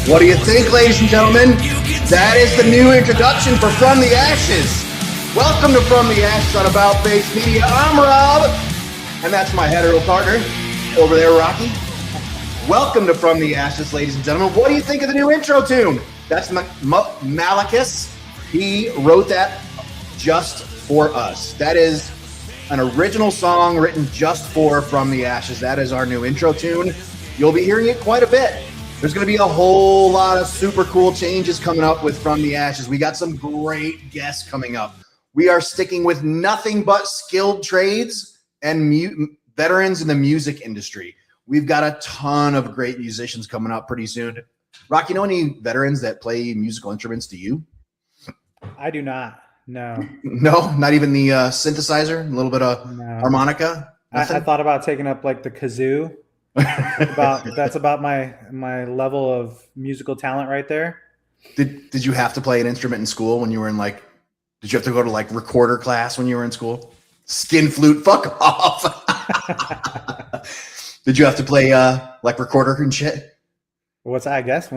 What do you think, ladies and gentlemen? That is the new introduction for From the Ashes. Welcome to From the Ashes on About Face Media. I'm Rob, and that's my hetero partner over there, Rocky. Welcome to From the Ashes, ladies and gentlemen. What do you think of the new intro tune? That's Malakis. He wrote that just for us. That is an original song written just for From the Ashes. That is our new intro tune. You'll be hearing it quite a bit. There's going to be a whole lot of super cool changes coming up with From the Ashes. We got some great guests coming up. We are sticking with nothing but skilled trades and veterans in the music industry. We've got a ton of great musicians coming up pretty soon. Rock, you know any veterans that play musical instruments to you? I do not. No. No, not even the synthesizer, a little bit of harmonica. I thought about taking up like the kazoo. That's about my level of musical talent right there. Did you have to play an instrument in school when you were in did you have to go to recorder class when you were in school? Skin flute, fuck off. Did you have to play recorder and shit? What's that, I guess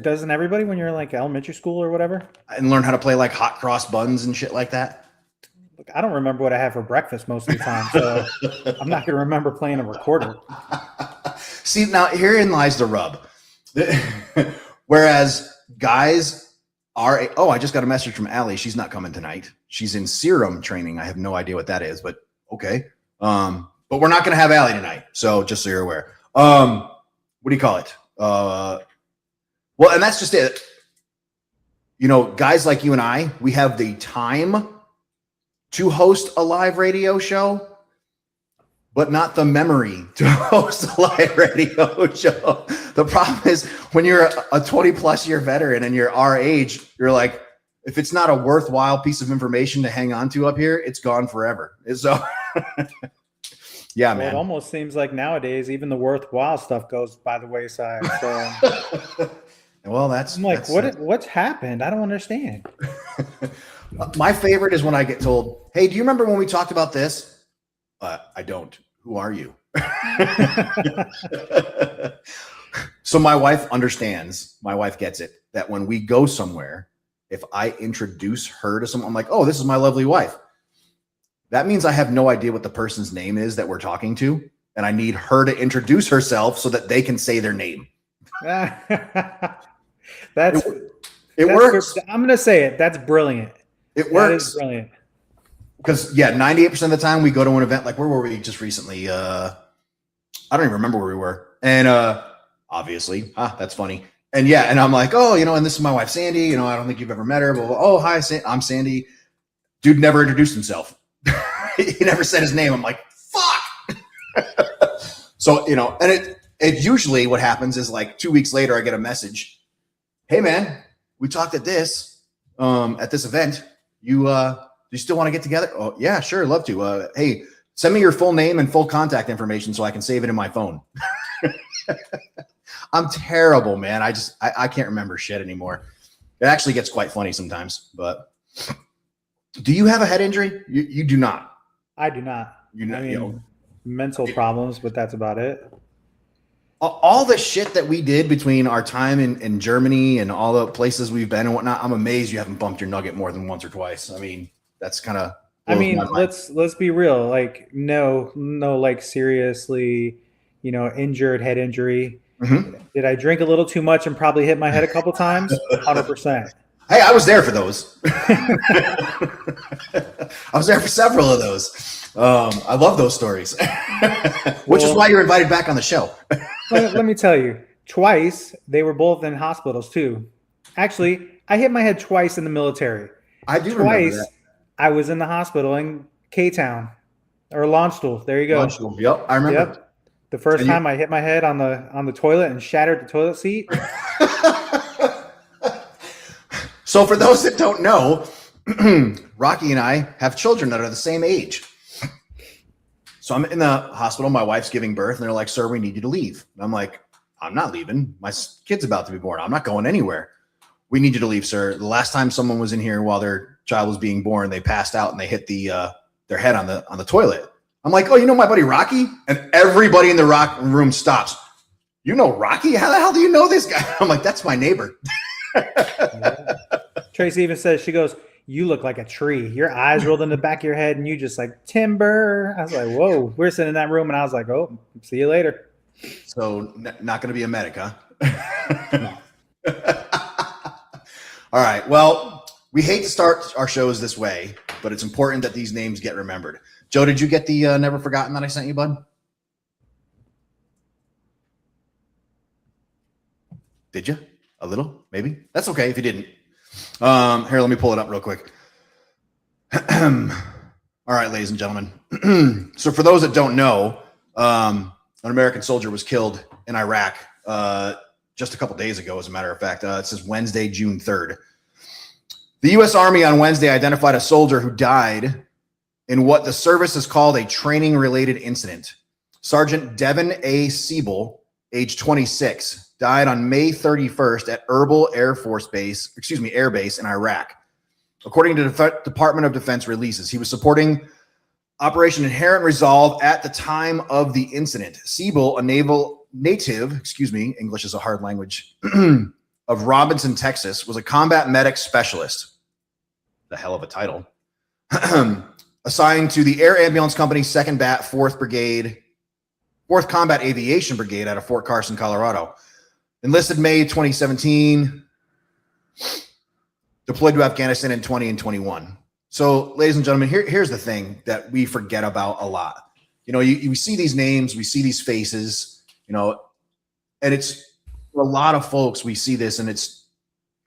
doesn't everybody when you're in elementary school or whatever? And learn how to play hot cross buns and shit like that? Look, I don't remember what I had for breakfast most of the time, so I'm not going to remember playing a recorder. See, now herein lies the rub. Whereas guys are, I just got a message from Allie. She's not coming tonight. She's in serum training. I have no idea what that is, but okay. But we're not going to have Allie tonight. So just so you're aware. What do you call it? Well, and that's just it. You know, guys like you and I, we have the time to host a live radio show, but not the memory to host a live radio show. The problem is when you're a 20 plus year veteran and you're our age, you're like, if it's not a worthwhile piece of information to hang on to up here, it's gone forever. So yeah, man. It almost seems like nowadays, even the worthwhile stuff goes by the wayside. So well, what's happened? I don't understand. My favorite is when I get told, hey, do you remember when we talked about this? I don't. Who are you? So my wife understands, my wife gets it, that when we go somewhere, if I introduce her to someone, I'm like, oh, this is my lovely wife. That means I have no idea what the person's name is that we're talking to. And I need her to introduce herself so that they can say their name. It works. I'm going to say it. That's brilliant. It works. That is brilliant. Because 98% of the time we go to an event, where were we just recently? I don't even remember where we were. And obviously, that's funny. And and I'm like, oh, and this is my wife, Sandy. I don't think you've ever met her. Blah, blah. Oh, hi, I'm Sandy. Dude never introduced himself. He never said his name. I'm like, fuck. So, and it usually what happens is 2 weeks later, I get a message. Hey man, we talked at this event. Do you still want to get together? Oh yeah, sure. Love to. Hey, send me your full name and full contact information so I can save it in my phone. I'm terrible, man. I can't remember shit anymore. It actually gets quite funny sometimes, but do you have a head injury? You do not. I do not. Mental problems, but that's about it. all the shit that we did between our time in Germany and all the places we've been and whatnot, I'm amazed you haven't bumped your nugget more than once or twice. I mean, that's kind of. I mean, let's be real. Like, no, like seriously, injured head injury. Mm-hmm. Did I drink a little too much and probably hit my head a couple times? 100%. Hey, I was there for those. I was there for several of those. I love those stories, which is why you're invited back on the show. let me tell you, twice they were both in hospitals too. Actually, I hit my head twice in the military. I do remember that. I was in the hospital in K-Town or Launchstool. There you go. Launchstool. Yep, I remember. Yep. The first time I hit my head on the toilet and shattered the toilet seat. So for those that don't know, Rocky and I have children that are the same age. So I'm in the hospital. My wife's giving birth, and they're like, "Sir, we need you to leave." And I'm like, "I'm not leaving. My kid's about to be born. I'm not going anywhere. We need you to leave, sir." The last time someone was in here while their child was being born, they passed out and they hit their head on the toilet. I'm like, "Oh, you know my buddy Rocky?" And everybody in the room stops. "You know Rocky? How the hell do you know this guy?" I'm like, "That's my neighbor." Tracy even says, she goes, "You look like a tree. Your eyes rolled in the back of your head and you just like timber." I was like, whoa. We're sitting in that room and I was like, "Oh, see you later." So not going to be a medic, huh? No. All right. Well, we hate to start our shows this way, but it's important that these names get remembered. Joe, did you get the Never Forgotten that I sent you, bud? Did you? A little, maybe? That's okay if you didn't. Here, let me pull it up real quick. All right, ladies and gentlemen. So for those that don't know, an American soldier was killed in Iraq just a couple days ago, as a matter of fact. It says Wednesday, June 3rd. The U.S. Army on Wednesday identified a soldier who died in what the service has called a training-related incident. Sergeant Devin A. Siebel, age 26, died on May 31st at Erbil Air Base in Iraq. According to the Department of Defense releases, he was supporting Operation Inherent Resolve at the time of the incident. Siebel, a native, English is a hard language, of Robinson, Texas, was a combat medic specialist. The hell of a title. Assigned to the Air Ambulance Company 2nd BAT 4th Combat Aviation Brigade out of Fort Carson, Colorado. Enlisted May 2017. Deployed to Afghanistan in 20 and 21. So, ladies and gentlemen, here's the thing that we forget about a lot. You see these names, we see these faces, and it's for a lot of folks, we see this and it's,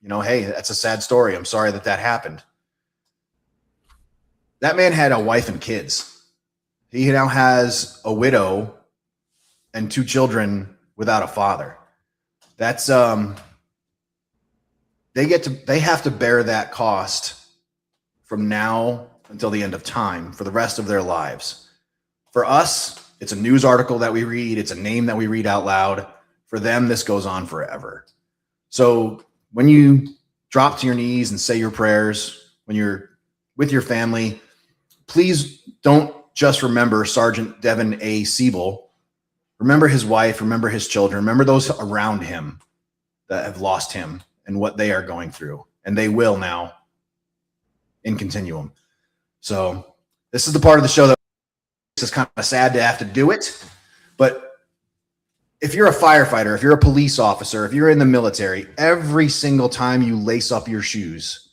hey, that's a sad story. I'm sorry that happened. That man had a wife and kids. He now has a widow and 2 children without a father. That's they have to bear that cost from now until the end of time for the rest of their lives. For us, it's a news article that we read, it's a name that we read out loud. For them, this goes on forever. So when you drop to your knees and say your prayers, when you're with your family, please don't just remember Sergeant Devin A. Siebel. Remember his wife, remember his children, remember those around him that have lost him and what they are going through. And they will now in continuum. So this is the part of the show that is kind of sad to have to do it. But if you're a firefighter, if you're a police officer, if you're in the military, every single time you lace up your shoes,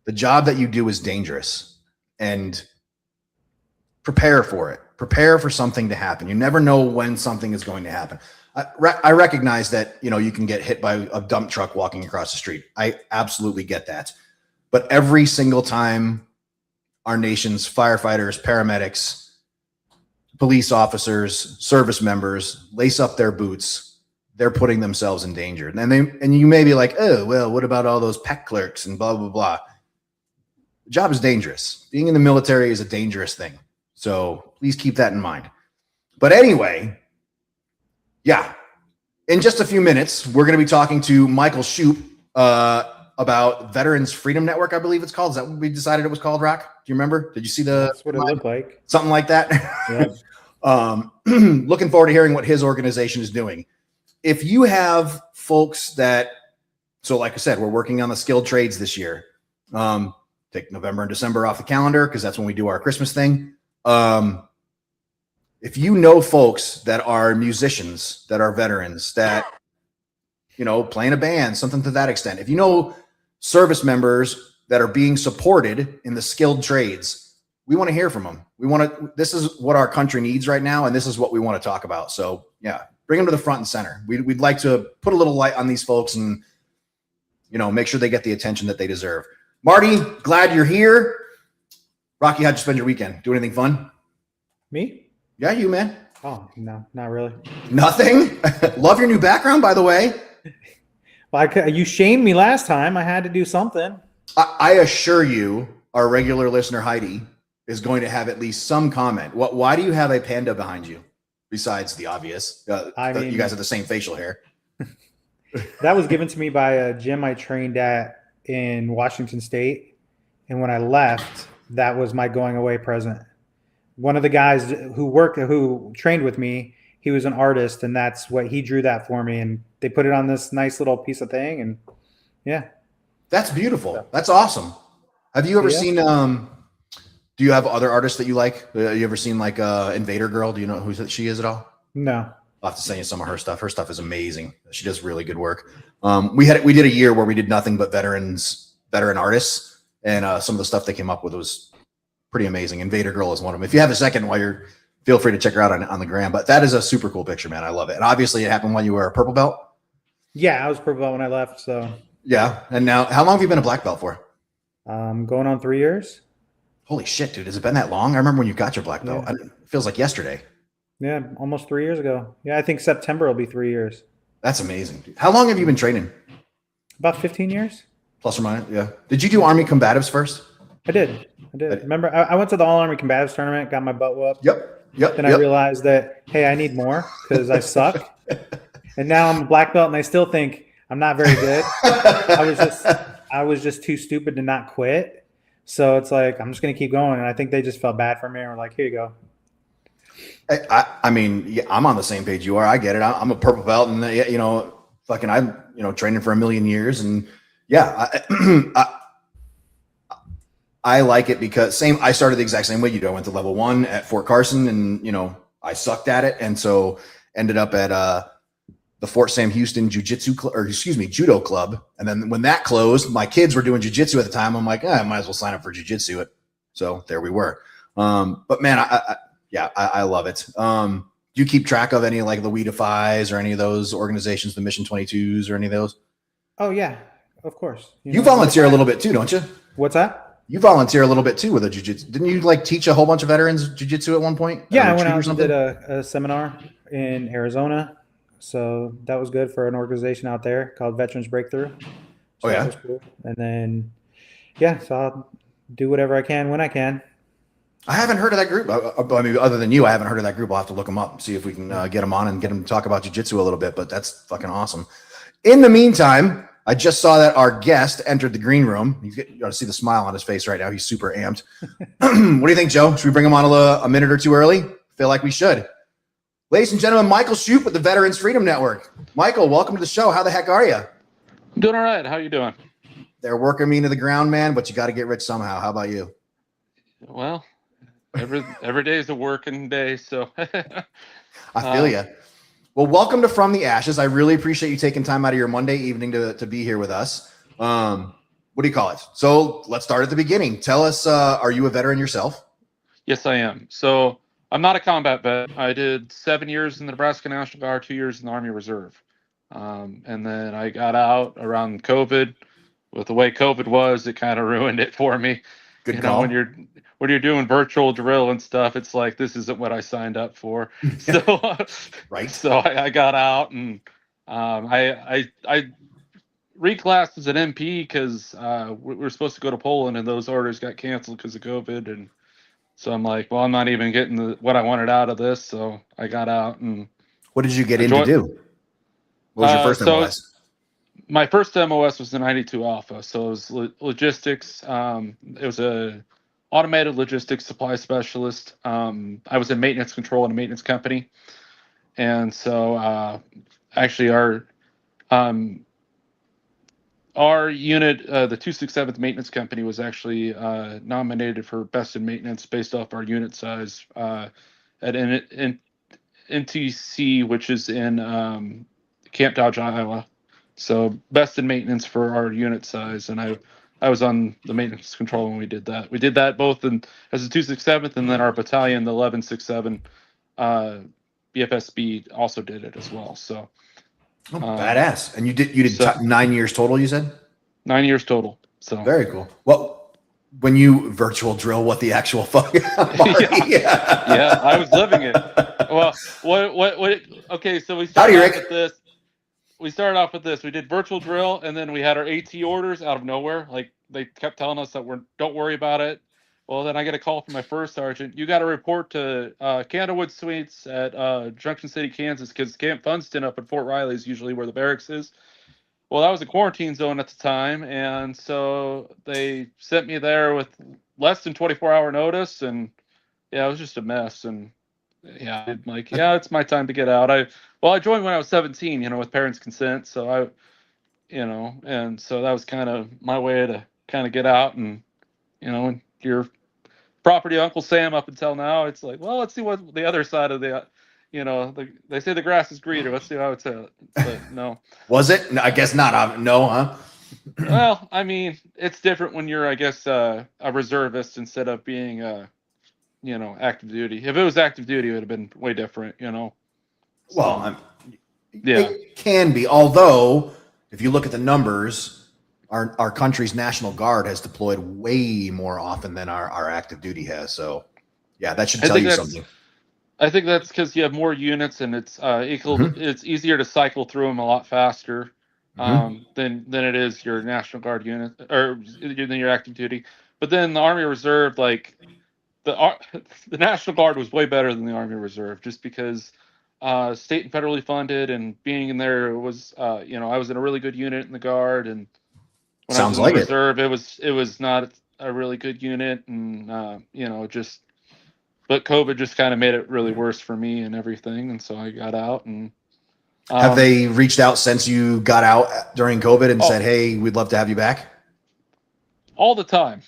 the job that you do is dangerous. And prepare for it. Prepare for something to happen. You never know when something is going to happen. I recognize that, you can get hit by a dump truck walking across the street. I absolutely get that. But every single time our nation's firefighters, paramedics, police officers, service members lace up their boots, they're putting themselves in danger. And you may be like, "Oh, well, what about all those PEC clerks and blah, blah, blah." The job is dangerous. Being in the military is a dangerous thing. So please keep that in mind. But anyway, yeah, in just a few minutes, we're going to be talking to Michael Schoop about Veterans Freedom Network, I believe it's called. Is that what we decided it was called, Rock? Do you remember? Did you see That's what it looked like. Something like that? Yeah. Looking forward to hearing what his organization is doing. If you have folks that, so like I said, we're working on the skilled trades this year. Take November and December off the calendar because that's when we do our Christmas thing. If you know folks that are musicians, that are veterans, that, playing a band, something to that extent. If you know service members that are being supported in the skilled trades, we want to hear from them. This is what our country needs right now. And this is what we want to talk about. So yeah, bring them to the front and center. We'd like to put a little light on these folks and, make sure they get the attention that they deserve. Marty, glad you're here. Rocky, how'd you spend your weekend? Do anything fun? Me? Yeah, you, man. Oh, no, not really. Nothing? Love your new background, by the way. Well, you shamed me last time. I had to do something. I assure you, our regular listener, Heidi, is going to have at least some comment. Why do you have a panda behind you? Besides the obvious. You guys have the same facial hair. That was given to me by a gym I trained at in Washington State. And when I left, that was my going away present. One of the guys who trained with me, he was an artist, and that's what he drew that for me. And they put it on this nice little piece of thing. And yeah. That's beautiful. That's awesome. Have you ever seen, do you have other artists that you like? You ever seen like Invader Girl? Do you know who she is at all? No. I'll have to send you some of her stuff. Her stuff is amazing. She does really good work. We did a year where we did nothing but veteran artists, and some of the stuff they came up with was pretty amazing. Invader Girl is one of them. If you have a second feel free to check her out on the gram. But that is a super cool picture, man. I love it. And obviously it happened when you were a purple belt. Yeah, I was purple belt when I left. So yeah. And now, how long have you been a black belt for? Going on 3 years. Holy shit, dude. Has it been that long? I remember when you got your black belt. Yeah. It feels like yesterday. Yeah, almost 3 years ago. Yeah, I think September will be 3 years. That's amazing, dude. How long have you been training? About 15 years. Plus or minus, yeah. Did you do Army Combatives first? I did. Remember, I went to the All-Army Combatives tournament, got my butt whooped. Yep. Then I realized that, hey, I need more because I suck. And now I'm a black belt, and I still think I'm not very good. I was just too stupid to not quit. So it's like, I'm just going to keep going. And I think they just felt bad for me and were like, here you go. I mean, yeah, I'm on the same page you are. I get it. I'm a purple belt, and I'm training for a million years, and yeah, I like it because I started the exact same way you do. I went to level 1 at Fort Carson, and I sucked at it, and so ended up at the Fort Sam Houston Judo Club, and then when that closed, my kids were doing jiu-jitsu at the time. I'm like, I might as well sign up for jiu-jitsu. So there we were. But man, I love it. Do you keep track of any like the We Defies or any of those organizations, the Mission 22s or any of those? Oh yeah, of course. You volunteer a little bit too, don't you? What's that? You volunteer a little bit too with a jiu-jitsu. Didn't you like teach a whole bunch of veterans jiu-jitsu at one point? Yeah, I went out and did a seminar in Arizona. So that was good for an organization out there called Veterans Breakthrough. So that was cool. And then, so I'll do whatever I can when I can. I haven't heard of that group. I mean, other than you, I haven't heard of that group. I'll have to look them up, see if we can get them on and get them to talk about jiu-jitsu a little bit, but that's fucking awesome. In the meantime, I just saw that our guest entered the green room. You got to see the smile on his face right now. He's super amped. What do you think, Joe? Should we bring him on a minute or two early? Feel like we should. Ladies and gentlemen, Michael Schoop with the Veterans Freedom Network. Michael, welcome to the show. How the heck are you? I'm doing all right. How you doing? They're working me into the ground, man, but you got to get rich somehow. How about you? Well, every day is a working day, so I feel you. Well, welcome to From the Ashes. I really appreciate you taking time out of your Monday evening to be here with us. What do you call it? So let's start at the beginning. Tell us, are you a veteran yourself? Yes, I am. So I'm not a combat vet. I did 7 years in the Nebraska National Guard, 2 years in the Army Reserve. And then I got out around COVID. With the way COVID was, it kind of ruined it for me. Good call. When you're doing virtual drill and stuff, it's like, this isn't what I signed up for. So, right. So I got out, and I reclassed as an MP because we were supposed to go to Poland, and those orders got canceled because of COVID. And so I'm like, well, I'm not even getting what I wanted out of this. So I got out. And what did you get in to do? What was your first MOS? My first MOS was the 92 Alpha. So it was logistics. It was a automated logistics supply specialist. I was in maintenance control in a maintenance company, and so actually our unit, the 267th Maintenance Company, was actually nominated for Best in Maintenance based off our unit size at NTC, which is in Camp Dodge, Iowa. So Best in Maintenance for our unit size, and I was on the maintenance control when we did that. We did that both as a 267th, and then our battalion, the 1167 BFSB, also did it as well. So. Badass. And you did 9 years total, you said? 9 years total. So very cool. Well, when you virtual drill, what the actual fuck? yeah, I was living it. Well, what okay, so we started off with this. We started off with this. We did virtual drill, and then we had our AT orders out of nowhere. Like, they kept telling us that don't worry about it. Well, then I get a call from my first sergeant. You got to report to Candlewood Suites at Junction City, Kansas, because Camp Funston up at Fort Riley is usually where the barracks is. Well, that was a quarantine zone at the time, and so they sent me there with less than 24-hour notice, and yeah, it was just a mess. And yeah, I'm like, yeah, it's my time to get out. I joined when I was 17, with parents' consent. So and so that was kind of my way to kind of get out. And when your property Uncle Sam up until now, it's like, well, let's see what the other side of the, they say the grass is greener. Let's see how it's but no. Was it? No, I guess not. No, huh? Well, I mean, it's different when you're, I guess, a reservist instead of being active duty. If it was active duty, it would have been way different, So, well, it can be. Although, if you look at the numbers, our country's National Guard has deployed way more often than our active duty has. So, yeah, that should tell you something. I think that's because you have more units, and it's it's easier to cycle through them a lot faster than it is your National Guard unit or than your active duty. But then the Army Reserve, like the National Guard, was way better than the Army Reserve, just because state and federally funded, and being in there was I was in a really good unit in the Guard, and when I was in the Reserve, it was not a really good unit, and but COVID just kind of made it really worse for me and everything, and so I got out. And have they reached out since you got out during COVID and said, "Hey, we'd love to have you back"? All the time.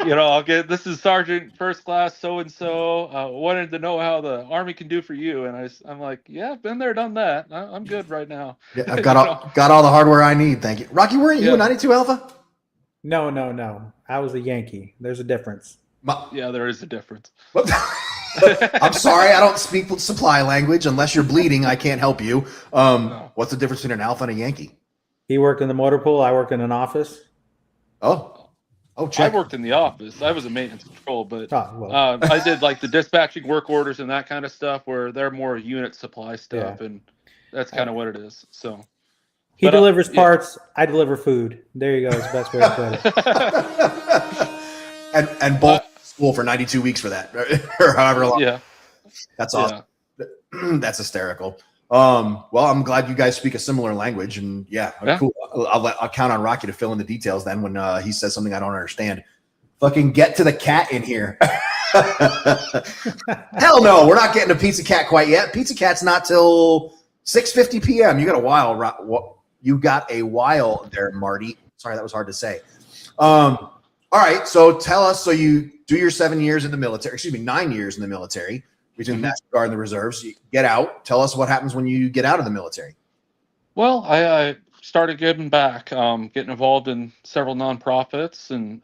I'll get, "This is Sergeant First Class so and so. Wanted to know how the Army can do for you," and I'm like, "Yeah, I've been there, done that. I'm good right now." Yeah, I've got all the hardware I need. Thank you, Rocky. Weren't you a 92 Alpha? No. I was a Yankee. There's a difference. Yeah, there is a difference. I'm sorry, I don't speak supply language. Unless you're bleeding, I can't help you. No. What's the difference between an Alpha and a Yankee? He worked in the motor pool. I worked in an office. Oh, check. I worked in the office. I was a maintenance control, but I did like the dispatching work orders and that kind of stuff, where they're more unit supply stuff, and that's kind of what it is. So he delivers parts. I deliver food. There you go. It's the best way to put it. and both school for 92 weeks for that, or however long. Yeah, that's awesome. Yeah. That's hysterical. Well, I'm glad you guys speak a similar language, and cool. I'll count on Rocky to fill in the details then when he says something I don't understand. Fucking get to the cat in here. Hell no, we're not getting to Pizza Cat quite yet. Pizza Cat's not till 6:50 p.m. You got a while. You got a while there, Marty. Sorry, that was hard to say. All right, so tell us. So you do your 9 years in the military. Between the National Guard and the Reserves, you get out. Tell us what happens when you get out of the military. Well, I started giving back, getting involved in several nonprofits, and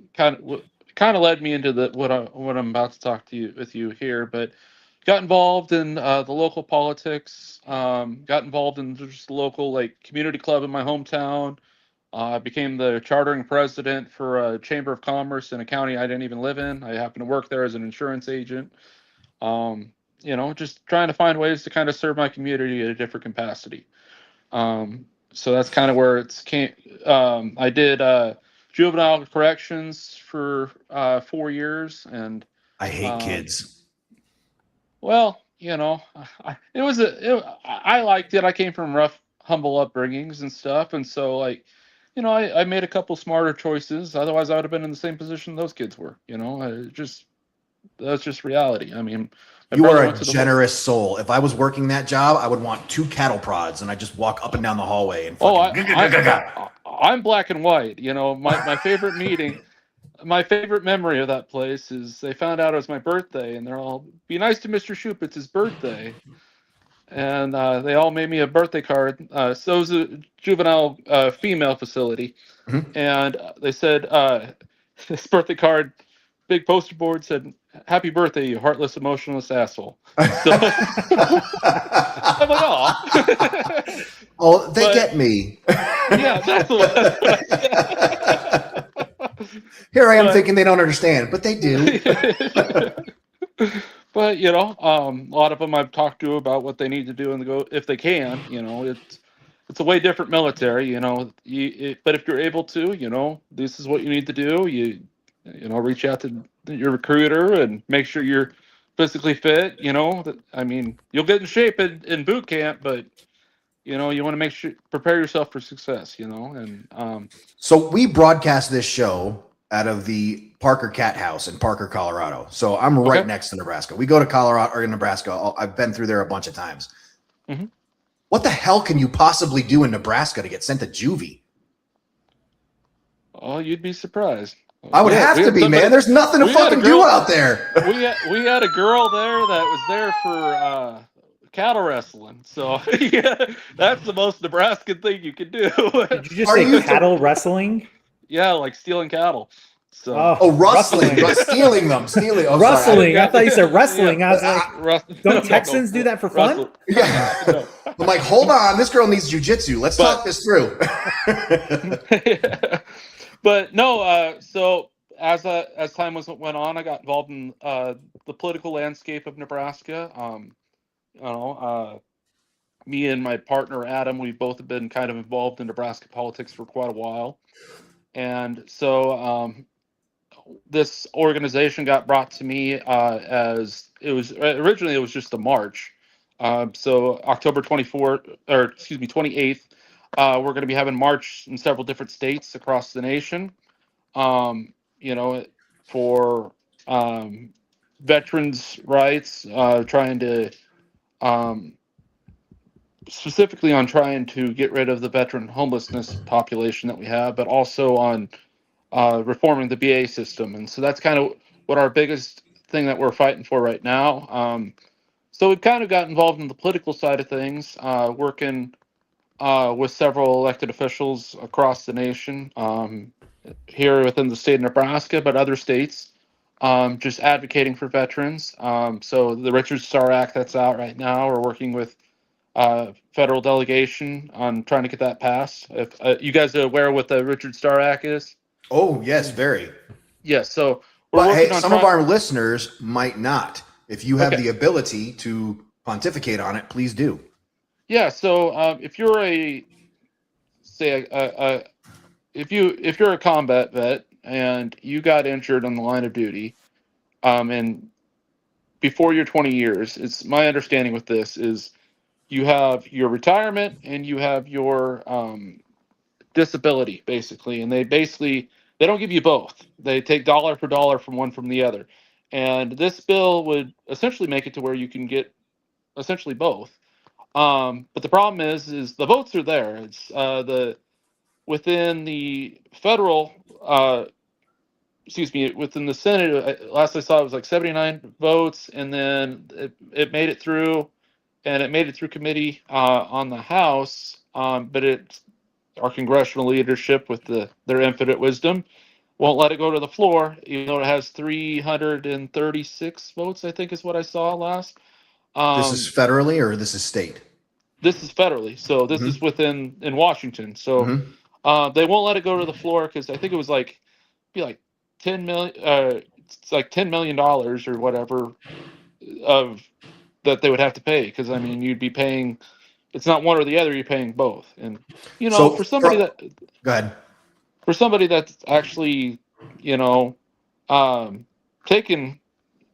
kind of led me into what I'm about to talk with you here. But got involved in the local politics. Got involved in just the local community club in my hometown. I became the chartering president for a chamber of commerce in a county I didn't even live in. I happened to work there as an insurance agent. Just trying to find ways to kind of serve my community at a different capacity. So that's kind of where it's came. I did juvenile corrections for 4 years, and I hate kids. Well, I liked it. I came from a rough humble upbringings and stuff. And so, like, you know, I made a couple smarter choices. Otherwise, I would have been in the same position those kids were. You know, that's just reality. I mean, my You brother are a went to the generous soul. If I was working that job, I would want 2 cattle prods, and I just walk up and down the hallway and fucking. I'm black and white. You know, my favorite meeting, my favorite memory of that place is they found out it was my birthday, and they're all, be nice to Mr. Schoop, it's his birthday. And they all made me a birthday card. So it was a juvenile female facility. Mhm. And they said, this birthday card, big poster board said, "Happy birthday, you heartless, emotionless asshole." So I'm like, oh. Oh, they get me. Yeah, that's what Here I am thinking they don't understand, but they do. But, you know, a lot of them I've talked to about what they need to do and go if they can. You know, it's a way different military. You know, but if you're able to, you know, this is what you need to do. You know, reach out to your recruiter and make sure you're physically fit. You know, I mean, you'll get in shape in boot camp, but you know, you want to make sure prepare yourself for success. You know, and So we broadcast this show out of the Parker Cat House in Parker, Colorado. So I'm right next to Nebraska. We go to Colorado or Nebraska. I've been through there a bunch of times. Mhm. What the hell can you possibly do in Nebraska to get sent to juvie? oh, you'd be surprised. I would have to be, man. There's nothing to fucking do out there. We had a girl there that was there for cattle wrestling. So yeah, that's the most Nebraskan thing you can do. Did you just say cattle wrestling? Yeah, like stealing cattle. So Rustling, stealing them, stealing. Oh, rustling. Sorry. I thought you said wrestling. I was like, don't No, Texans do that for fun? Yeah. No. I'm like, hold on, this girl needs jujitsu. Let's talk this through. But no, so as time went on, I got involved in the political landscape of Nebraska. You know, me and my partner Adam, we've both been kind of involved in Nebraska politics for quite a while, and so this organization got brought to me as it was originally. It was just a march. So October 28th. We're going to be having march in several different states across the nation, you know, for veterans' rights, trying to specifically on trying to get rid of the veteran homelessness population that we have, but also on reforming the BA system. And so that's kind of what our biggest thing that we're fighting for right now. So we've kind of got involved in the political side of things, working with several elected officials across the nation, here within the state of Nebraska, but other states, just advocating for veterans. So the Richard Starr Act that's out right now, we're working with federal delegation on trying to get that passed. If you guys are aware what the Richard Starr Act is? Oh, yes, very. Yes. So we're But working hey, on some of our listeners might not. If you have the ability to pontificate on it, please do. Yeah. So if you're if you're a combat vet and you got injured on the line of duty, and before your 20 years, it's my understanding with this is you have your retirement and you have your disability, basically, and they don't give you both. They take dollar for dollar from one from the other, and this bill would essentially make it to where you can get essentially both. But the problem is the votes are there. It's within the federal, within the Senate. Last I saw, it was like 79 votes, and then it made it through, and it made it through committee on the House. But our congressional leadership, with their infinite wisdom, won't let it go to the floor, even though it has 336 votes. I think is what I saw last. This is federally or this is state? This is federally, so this is in Washington. So they won't let it go to the floor because I think it was like $10 million. It's like $10 million or whatever of that they would have to pay, because I mean you'd be paying. It's not one or the other. You're paying both, and you know, for somebody go ahead. For somebody that's actually, you know, taken,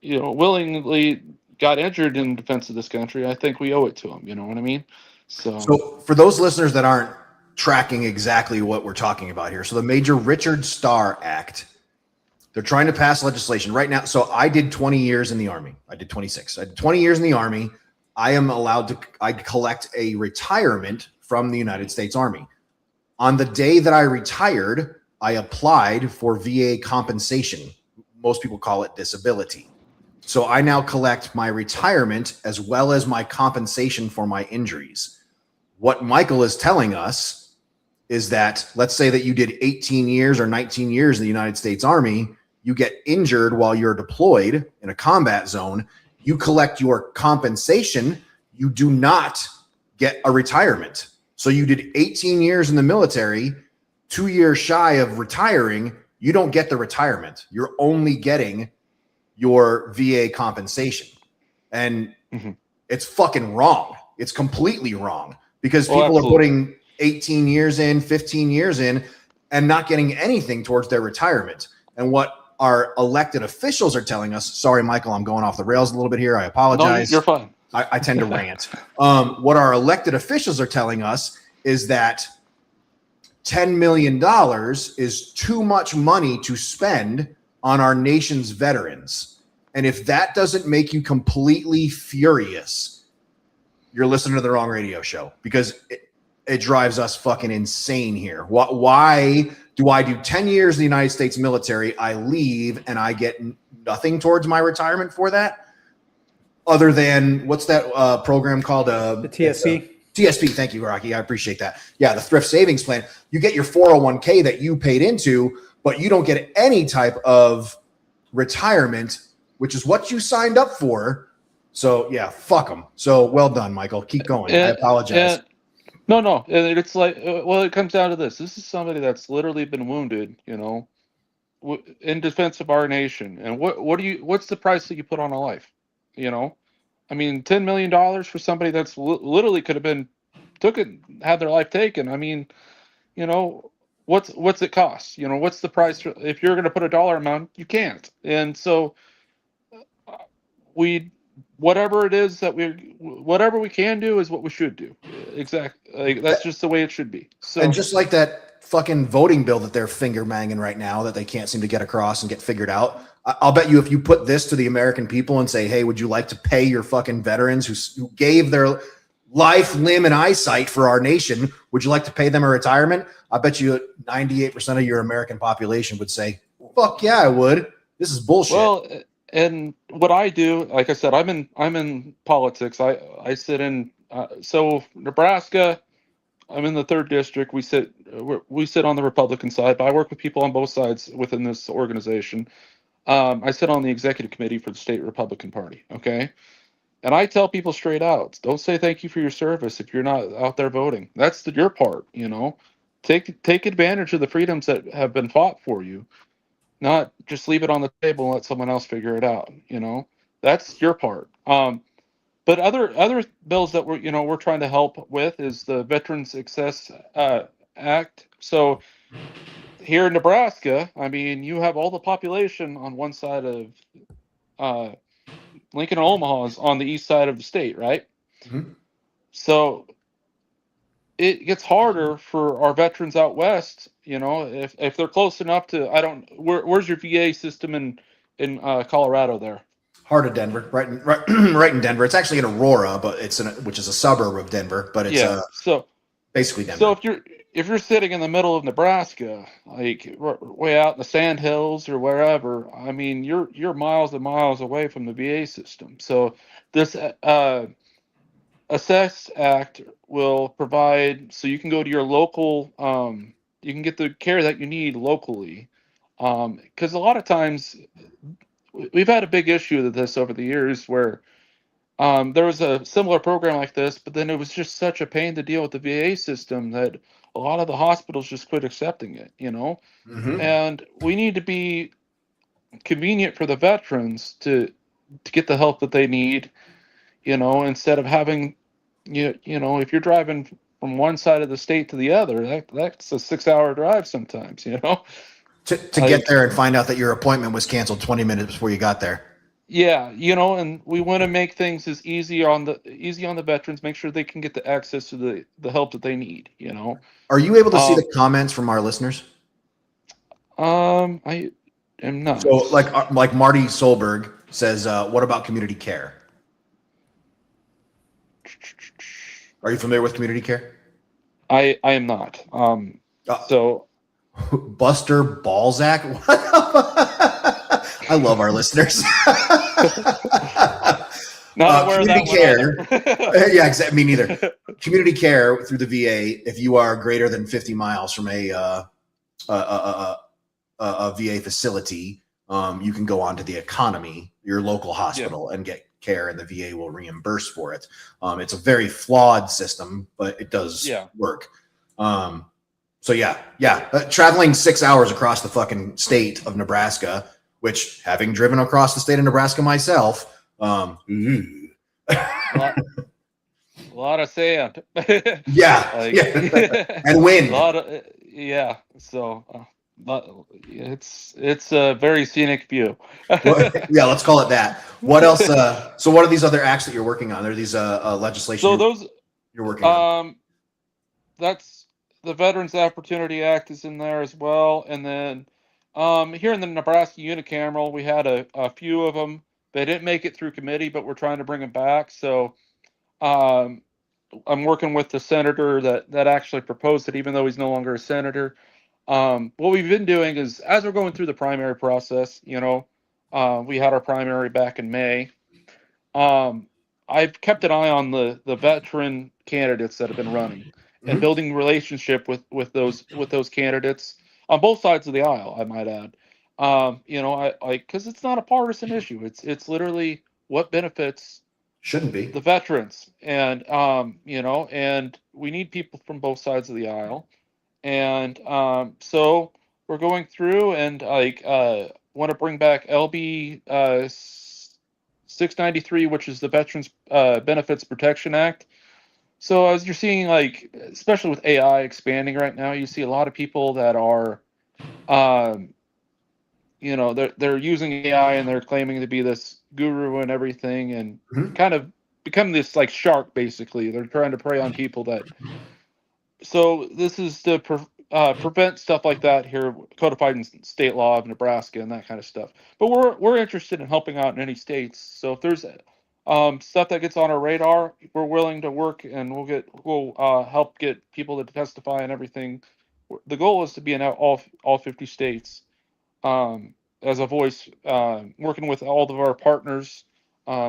willingly got injured in defense of this country, I think we owe it to them. You know what I mean? So for those listeners that aren't tracking exactly what we're talking about here, so the Major Richard Starr Act, they're trying to pass legislation right now. So I did 20 years in the Army. I did 26. I did 20 years in the Army. I am allowed to collect a retirement from the United States Army. On the day that I retired, I applied for VA compensation. Most people call it disability. So I now collect my retirement as well as my compensation for my injuries. What Michael is telling us is that, let's say that you did 18 years or 19 years in the United States Army, you get injured while you're deployed in a combat zone, you collect your compensation, you do not get a retirement. So you did 18 years in the military, 2 years shy of retiring, you don't get the retirement. You're only getting your VA compensation. And it's fucking wrong. It's completely wrong because people are putting 18 years in, 15 years in, and not getting anything towards their retirement. And what our elected officials are telling us, sorry, Michael, I'm going off the rails a little bit here. I apologize. No, you're fine. I tend to rant. What our elected officials are telling us is that $10 million is too much money to spend on our nation's veterans. And if that doesn't make you completely furious, you're listening to the wrong radio show, because it drives us fucking insane here. Why do I do 10 years in the United States military, I leave, and I get nothing towards my retirement for that? Other than, what's that program called? The TSP. TSP, thank you, Rocky. I appreciate that. Yeah, the thrift savings plan. You get your 401k that you paid into, but you don't get any type of retirement, which is what you signed up for. So, yeah, fuck them. So, well done, Michael. Keep going. I apologize. No. It's like, well, it comes down to this. This is somebody that's literally been wounded, in defense of our nation. And what's the price that you put on a life? I mean, $10 million for somebody that's literally could have been had their life taken. I mean, what's it cost? What's the price? If you're going to put a dollar amount, you can't. And so whatever it is whatever we can do is what we should do. Exactly. That's just the way it should be. So, and just like that fucking voting bill that they're finger banging right now that they can't seem to get across and get figured out. I'll bet you if you put this to the American people and say, hey, would you like to pay your fucking veterans who gave their life, limb, and eyesight for our nation, would you like to pay them a retirement? I bet you 98% of your American population would say, fuck yeah, I would. This is bullshit. Well, and what I do, like I said, I'm in politics. I sit in, so Nebraska, I'm in the 3rd district. We sit on the Republican side, but I work with people on both sides within this organization. I sit on the executive committee for the state Republican Party. Okay. And I tell people straight out, don't say thank you for your service if you're not out there voting. That's your part, take advantage of the freedoms that have been fought for you, not just leave it on the table and let someone else figure it out. That's your part. But other bills that we're trying to help with is the Veterans Success Act. So here in Nebraska, I mean, you have all the population on one side of Lincoln and Omaha is on the east side of the state, right? Mm-hmm. So it gets harder for our veterans out west, if they're close enough to, where's your VA system in Colorado there? Heart of Denver, right in Denver. It's actually in Aurora, but which is a suburb of Denver, but it's so basically Denver. So if you're sitting in the middle of Nebraska, like way out in the sand hills or wherever, I mean, you're miles and miles away from the VA system. So this Assess Act will provide, so you can go to your local, you can get the care that you need locally. Because a lot of times we've had a big issue with this over the years where there was a similar program like this, but then it was just such a pain to deal with the VA system that a lot of the hospitals just quit accepting it, Mm-hmm. And we need to be convenient for the veterans to get the help that they need, instead of having, if you're driving from one side of the state to the other, that's a 6-hour drive sometimes, To get there and find out that your appointment was canceled 20 minutes before you got there. Yeah, and we want to make things as easy on the veterans, make sure they can get the access to the help that they need. Are you able to see Um, the comments from our listeners? I am So, not. like Marty Solberg says, what about community care? Are you familiar with community care? I am not. So Buster Balzac. I love our listeners. not aware of that Community one care. either. Yeah, exactly. Me neither. Community care through the VA. If you are greater than 50 miles from a VA facility, you can go on to the economy, your local hospital, and get care, and the VA will reimburse for it. It's a very flawed system, but it does work. So traveling 6 hours across the fucking state of Nebraska, which, having driven across the state of Nebraska myself, a lot of sand. and wind. A lot of So it's a very scenic view. Yeah, let's call it that. What else? So what are these other acts that you're working on? Are these legislation? So those you're working on? That's the Veterans Opportunity Act is in there as well, and then here in the Nebraska unicameral, we had a few of them. They didn't make it through committee, but we're trying to bring them back. So I'm working with the senator that actually proposed it, even though he's no longer a senator. What we've been doing is, as we're going through the primary process, we had our primary back in May. I've kept an eye on the veteran candidates that have been running and building relationship with those candidates on both sides of the aisle, I might add. Because it's not a partisan issue. It's literally what benefits shouldn't be the veterans, and and we need people from both sides of the aisle. And so we're going through and want to bring back LB 693, which is the Veterans Benefits Protection Act. So as you're seeing, especially with AI expanding right now, you see a lot of people that are, they're using AI and they're claiming to be this guru and everything, and kind of become this shark, basically. They're trying to prey on people that. So this is to prevent stuff like that here, codified in state law of Nebraska and that kind of stuff. But we're interested in helping out in any states. So if there's stuff that gets on our radar, we're willing to work, and we'll help get people to testify and everything. The goal is to be in all 50 states as a voice, working with all of our partners.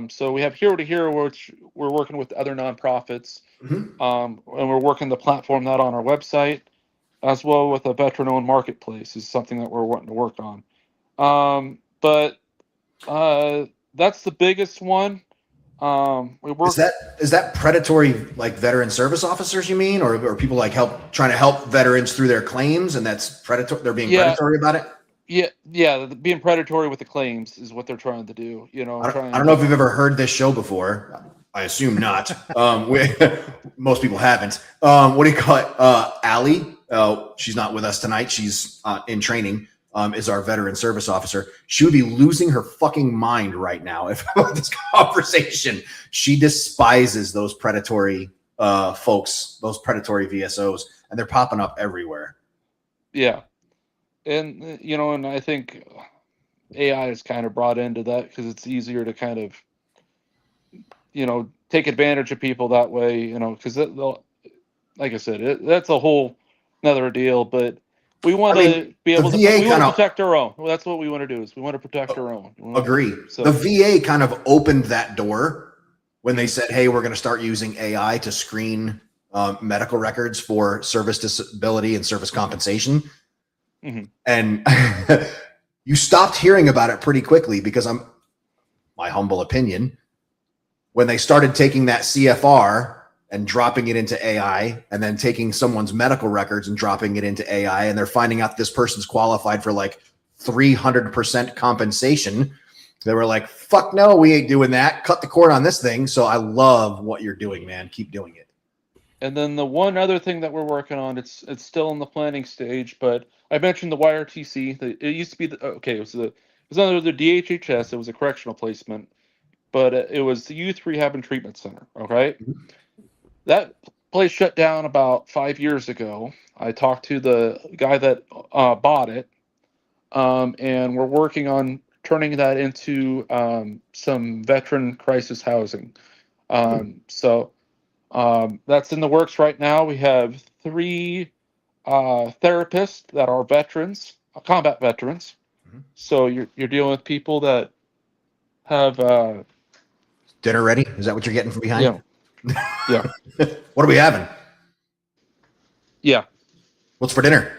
So we have Hero to Hero, which we're working with other nonprofits, and we're working to platform that on our website, as well with a veteran-owned marketplace is something that we're wanting to work on. But that's the biggest one. Is that predatory, veteran service officers, you mean, or people trying to help veterans through their claims, and that's predatory? They're being predatory about it. Yeah, being predatory with the claims is what they're trying to do. I don't know if you've ever heard this show before. I assume not. Most people haven't. What do you call it? Allie, she's not with us tonight. She's in training. Is our veteran service officer. She would be losing her fucking mind right now if about this conversation. She despises those predatory folks, those predatory VSOs, and they're popping up everywhere. Yeah. And, and I think AI is kind of brought into that because it's easier to kind of, take advantage of people that way, because like I said, that's a whole another deal, but we want to be able to protect our own. Well, that's what we want to do, is we want to protect our own. Agree. So the VA kind of opened that door when they said, hey, we're going to start using AI to screen medical records for service disability and service compensation. And you stopped hearing about it pretty quickly because my humble opinion, when they started taking that CFR and dropping it into AI, and then taking someone's medical records and dropping it into AI, and they're finding out this person's qualified for 300% compensation, they were like, fuck no, we ain't doing that. Cut the cord on this thing. So I love what you're doing, man. Keep doing it. And then the one other thing that we're working on, it's still in the planning stage, but I mentioned the YRTC. It used to be it was was under the DHHS. It was a correctional placement, but it was the Youth Rehab and Treatment Center. Okay, that place shut down about 5 years ago. I talked to the guy that bought it, and we're working on turning that into some veteran crisis housing. So that's in the works right now. We have 3 therapists that are veterans, combat veterans. So you're dealing with people that have Dinner ready? Is that what you're getting from behind? Yeah. What are we having? Yeah. What's for dinner?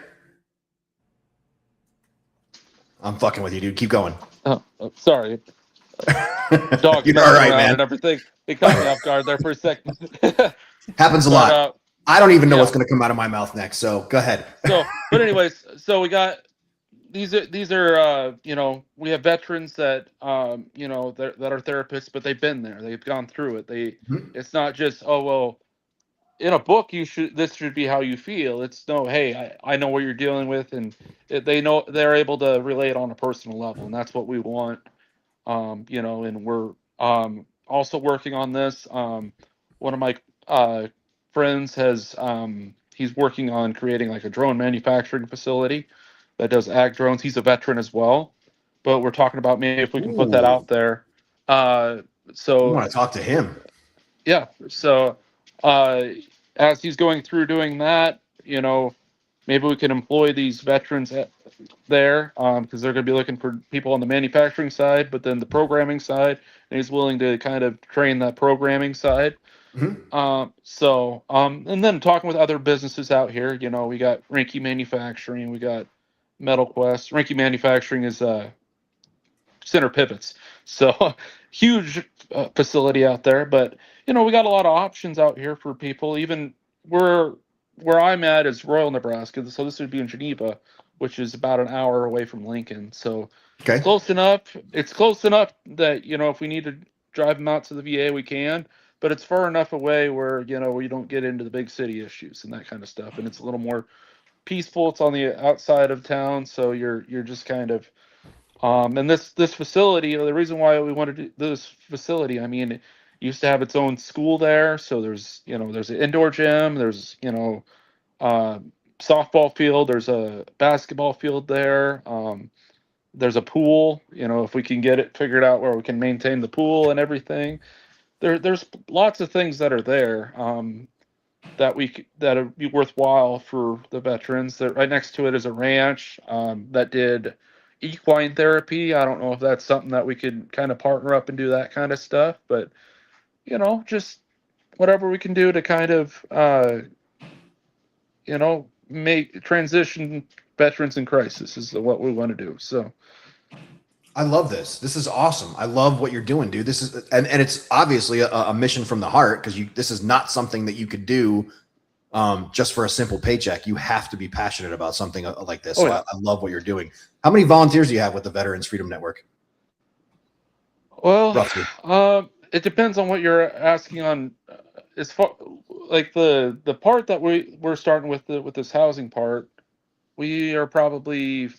I'm fucking with you, dude. Keep going. Oh, sorry. Dog You're all right, man. And everything. It caught me off guard there for a second. Happens a lot. I don't even know what's going to come out of my mouth next. So go ahead. But anyways, so we got these are we have veterans that that are therapists, but they've been there. They've gone through it. It's not just, oh well, in a book this should be how you feel. It's no, hey, I know what you're dealing with, and they know, they're able to relate on a personal level, and that's what we want. And we're also working on this. One of my friends has he's working on creating like a drone manufacturing facility that does ag drones. He's a veteran as well, but we're talking about maybe if we can put that out there. So I want to talk to him. Yeah. So as he's going through doing that, maybe we can employ these veterans there because they're going to be looking for people on the manufacturing side, but then the programming side, and he's willing to kind of train that programming side. And then talking with other businesses out here, we got Rinky Manufacturing, we got Metal Quest. Rinky Manufacturing is Center Pivots, so huge facility out there. But we got a lot of options out here for people. Even where I'm at is Royal, Nebraska, so this would be in Geneva, which is about an hour away from Lincoln. So it's close enough. It's close enough that if we need to drive them out to the VA, we can. But it's far enough away where where you don't get into the big city issues and that kind of stuff, and it's a little more peaceful. It's on the outside of town, so you're just kind of and this facility, the reason why we wanted to do this facility, I mean, it used to have its own school there, so there's there's an indoor gym, there's softball field, there's a basketball field there, there's a pool, if we can get it figured out where we can maintain the pool and everything. There's lots of things that are there that would be worthwhile for the veterans. Right next to it is a ranch that did equine therapy. I don't know if that's something that we could kind of partner up and do that kind of stuff, but just whatever we can do to kind of make transition veterans in crisis is what we want to do. So I love this. This is awesome. I love what you're doing, dude. This is, and it's obviously a mission from the heart, because this is not something that you could do just for a simple paycheck. You have to be passionate about something like this. I love what you're doing. How many volunteers do you have with the Veterans Freedom Network? Well, it depends on what you're asking on. As far like the part that we're starting with with this housing part, we are probably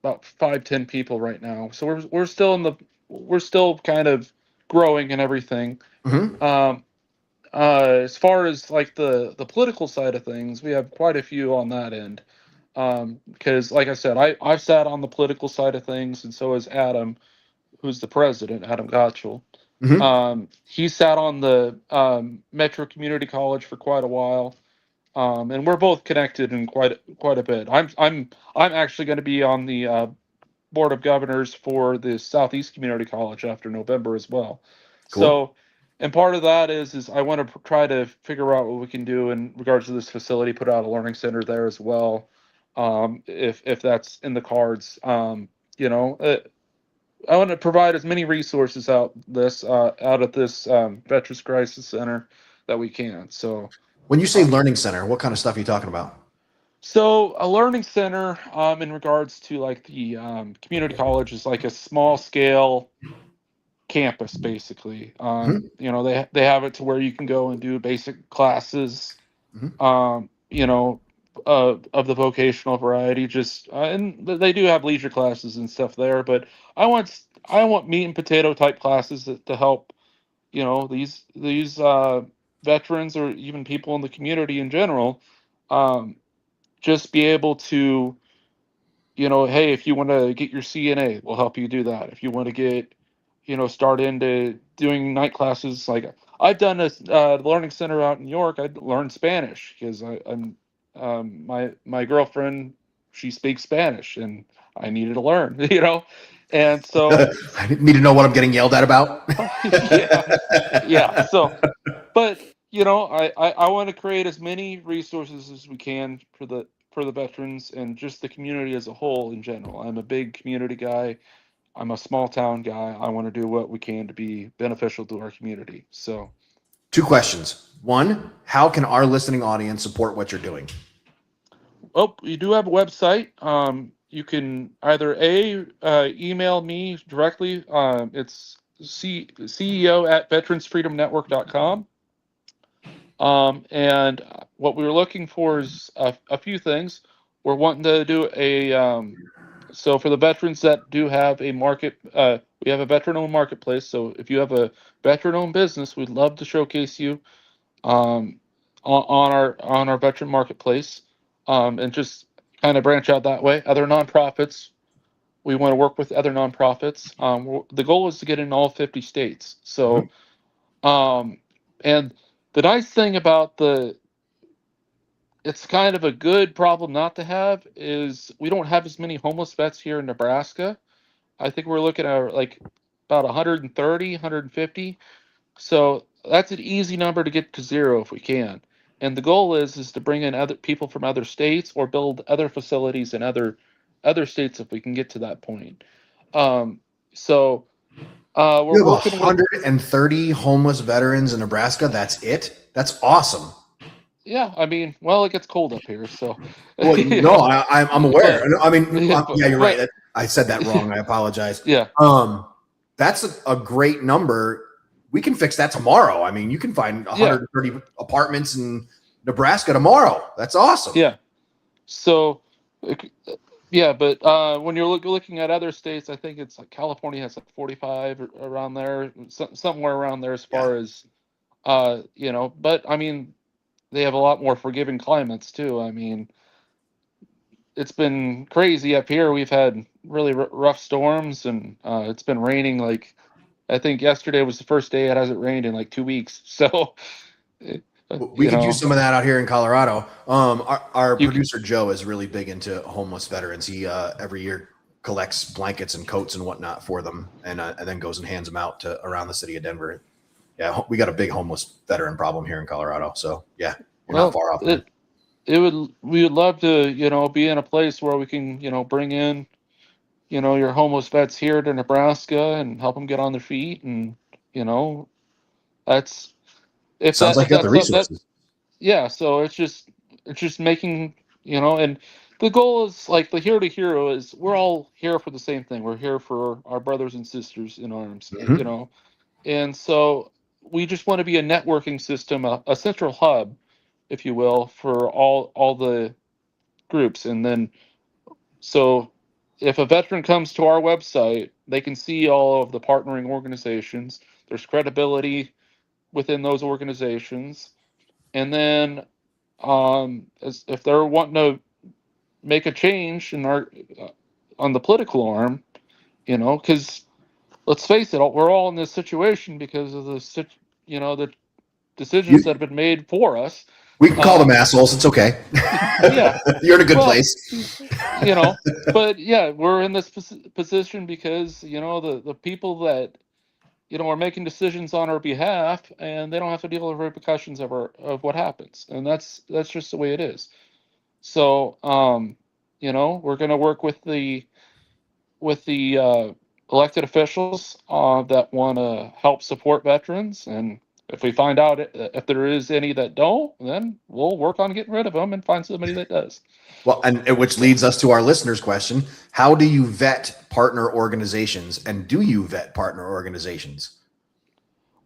about 5-10 people right now. So we're still kind of growing and everything. As far as like the political side of things, we have quite a few on that end. Because like I said, I've sat on the political side of things, and so has Adam, who's the president, Adam Gottschall. He sat on the Metro Community College for quite a while. And we're both connected in quite a bit. I'm actually going to be on the board of governors for the Southeast Community College after November as well. Cool. So, and part of that is I want to try to figure out what we can do in regards to this facility, put out a learning center there as well, if that's in the cards. I want to provide as many resources out of this Veterans Crisis Center that we can. So. When you say learning center, what kind of stuff are you talking about? So a learning center in regards to like the community college is like a small scale campus, basically. They have it to where you can go and do basic classes, the vocational variety. Just and they do have leisure classes and stuff there, but I want meat and potato type classes to help these veterans or even people in the community in general, um, just be able to, hey, if you want to get your CNA, we'll help you do that. If you want to get, start into doing night classes, like I've done a learning center out in New York. I learned Spanish because I'm my girlfriend, she speaks Spanish and I needed to learn, and so I need to know what I'm getting yelled at about. yeah. So, but I want to create as many resources as we can for the veterans and just the community as a whole in general. I'm a big community guy. I'm a small town guy. I want to do what we can to be beneficial to our community. So, 2 questions. 1, how can our listening audience support what you're doing? you do have a website. You can either email me directly. It's CEO@veteransfreedomnetwork.com. And what we were looking for is a few things. We're wanting to do so for the veterans that do have a market, we have a veteran-owned marketplace. So if you have a veteran-owned business, we'd love to showcase you on our veteran marketplace, and just kind of branch out that way. Other nonprofits, we want to work with other nonprofits. The goal is to get in all 50 states. So, and the nice thing about it's kind of a good problem not to have is we don't have as many homeless vets here in Nebraska. I think we're looking at like about 130, 150. So that's an easy number to get to 0 if we can. And the goal is to bring in other people from other states or build other facilities in other states if we can get to that point. So we're You have working with 130 homeless veterans in Nebraska. That's it. That's awesome. Yeah, I mean, well, it gets cold up here, so. Well, no, I'm aware. I mean, Yeah, yeah, you're right. I said that wrong. I apologize. Yeah. That's a great number. We can fix that tomorrow. I mean, you can find 130 apartments in Nebraska tomorrow. That's awesome. Yeah. So, yeah, but when you're looking at other states, I think it's like California has like 45 or around there, somewhere around there as far as, but I mean, they have a lot more forgiving climates too. I mean, it's been crazy up here. We've had really rough storms, and it's been raining. Like, I think yesterday was the first day it hasn't rained in like 2 weeks. So we could use some of that out here in Colorado. Our producer Joe is really big into homeless veterans. He every year collects blankets and coats and whatnot for them, and then goes and hands them out to around the city of Denver. Yeah, we got a big homeless veteran problem here in Colorado. So yeah, you're not far off. We would love to, be in a place where we can, bring in, your homeless vets here to Nebraska and help them get on their feet. And, sounds like you got the resources. Yeah. So it's just making, and the goal is like the hero to hero is we're all here for the same thing. We're here for our brothers and sisters in arms, and so we just want to be a networking system, a central hub, if you will, for all the groups. And then, so if a veteran comes to our website, they can see all of the partnering organizations. There's credibility within those organizations. And then, if they're wanting to make a change in on the political arm, because let's face it, we're all in this situation because of the decisions that have been made for us. We can call them assholes. It's okay. Yeah. You're in a good place. But yeah, we're in this position because, the people that, are making decisions on our behalf, and they don't have to deal with the repercussions of what happens. And that's just the way it is. So, we're going to work with the elected officials that want to help support veterans. And if we find out if there is any that don't, then we'll work on getting rid of them and find somebody that does. Well, and which leads us to our listeners' question. How do you vet partner organizations, and do you vet partner organizations?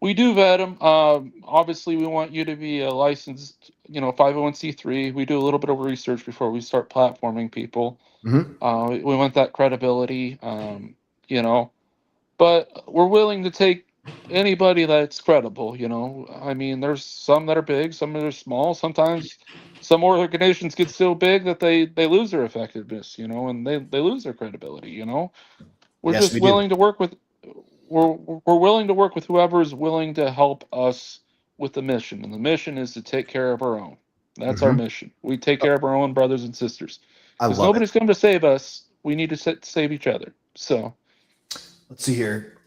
We do vet them. Obviously, we want you to be a licensed, 501c3. We do a little bit of research before we start platforming people. Mm-hmm. We want that credibility, but we're willing to take anybody that's credible. I mean, there's some that are big, some that are small. Sometimes some organizations get so big that they lose their effectiveness, and they lose their credibility. We're Yes, just we do. willing to work with. We're willing to work with whoever is willing to help us with the mission, and the mission is to take care of our own. That's our Mhm. mission. We take care of our own brothers and sisters I because love it. nobody's going to save us. We need to save each other. So Let's see here.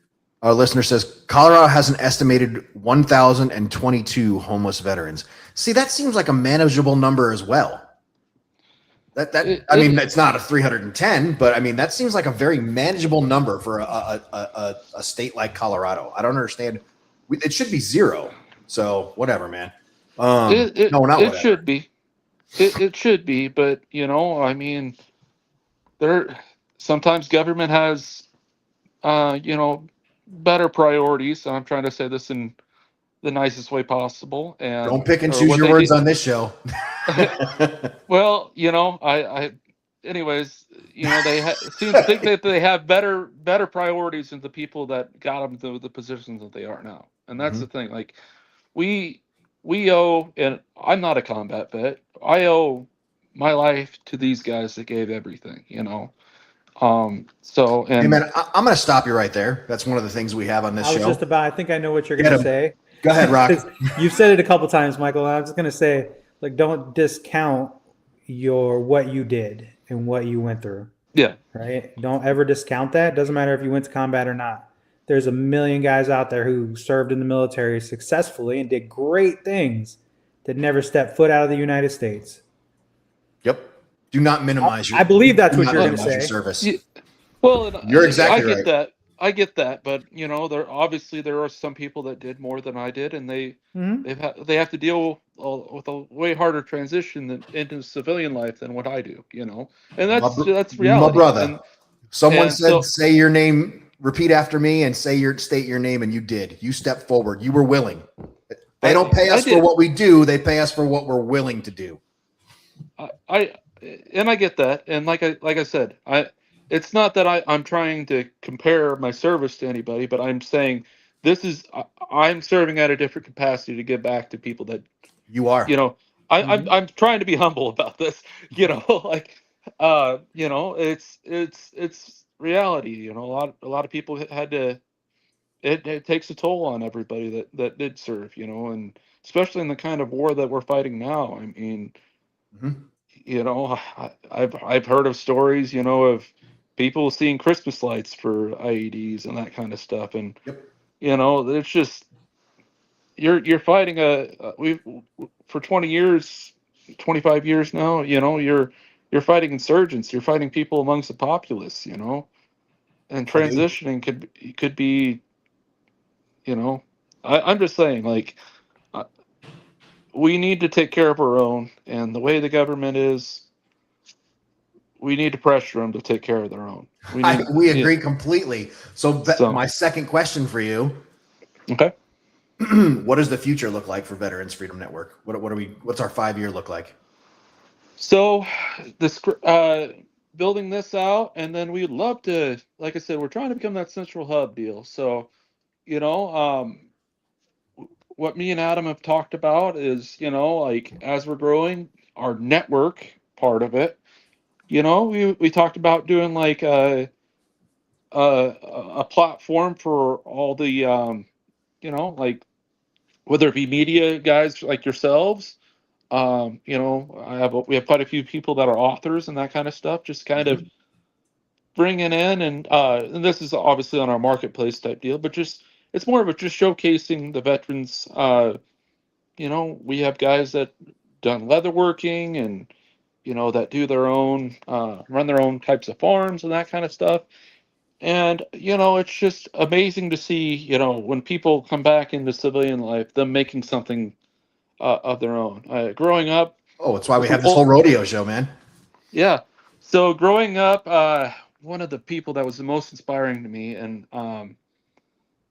Our listener says Colorado has an estimated 1,022 homeless veterans. See, that seems like a manageable number as well. I mean, it's not a 310, but I mean, that seems like a very manageable number for a state like Colorado. I don't understand. It should be 0. So whatever, man. No, not whatever. should be. It should be, but I mean, sometimes government has, better priorities. I'm trying to say this in the nicest way possible. And Don't pick and choose your words on this show. Well, anyways, they seem to think that they have better priorities than the people that got them to the positions that they are now. And that's the thing. Like, we owe, and I'm not a combat vet. I owe my life to these guys that gave everything. So, and hey man, I'm going to stop you right there. That's one of the things we have on this show. I think I know what you're going to say. Go ahead, Rock. You've said it a couple times, Michael. I'm just going to say, like, don't discount what you did and what you went through. Yeah. Right. Don't ever discount that. Doesn't matter if you went to combat or not. There's a million guys out there who served in the military successfully and did great things that never stepped foot out of the United States. Yep. Do not minimize your. I believe that's what you're going to say. Service. Well, you're exactly right. that. I get that, but there are some people that did more than I did, and they have to deal with a way harder transition into civilian life than what I do, and that's reality. My brother, and someone said, "Say your name, repeat after me, and state your name," and you did. You stepped forward. You were willing. They don't pay us for what we do; they pay us for what we're willing to do. I get that, and like I said, it's not that I'm trying to compare my service to anybody, but I'm saying I'm serving at a different capacity to give back to people that you are. I'm trying to be humble about this. It's reality. A lot of people had to. It takes a toll on everybody that did serve. And especially in the kind of war that we're fighting now. I mean, I've heard of stories, of people seeing Christmas lights for IEDs and that kind of stuff, and it's just you're fighting for 20 years, 25 years now. You're fighting insurgents. You're fighting people amongst the populace. And transitioning could be. I'm just saying, like, we need to take care of our own, and the way the government is. We need to pressure them to take care of their own. We agree completely. So my second question for you. Okay. What does the future look like for Veterans Freedom Network? What's our 5-year look like? So this building this out, and then we'd love to, like I said, we're trying to become that central hub deal. So, what me and Adam have talked about is, like, as we're growing, our network part of it. We talked about doing like a platform for all the like, whether it be media guys like yourselves, we have quite a few people that are authors and that kind of stuff, just kind of bringing in, and this is obviously on our marketplace type deal, but it's more of just showcasing the veterans. We have guys that done leatherworking and that do their own, run their own types of farms and that kind of stuff. And, it's just amazing to see, when people come back into civilian life, them making something of their own. Growing up. Oh, that's why we have this whole rodeo show, man. Yeah. So growing up, one of the people that was the most inspiring to me, and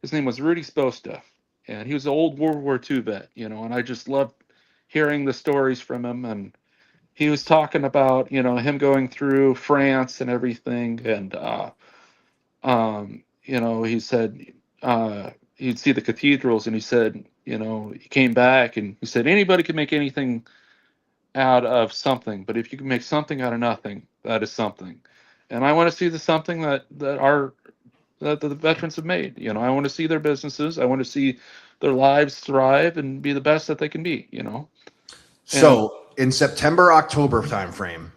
his name was Rudy Sposta. and he was an old World War II vet, and I just loved hearing the stories from him. And he was talking about, him going through France and everything. And, he said, he'd see the cathedrals, and he said, he came back and he said, anybody can make anything out of something, but if you can make something out of nothing, that is something. And I want to see the something that the veterans have made. I want to see their businesses. I want to see their lives thrive and be the best that they can be. So in September, October timeframe,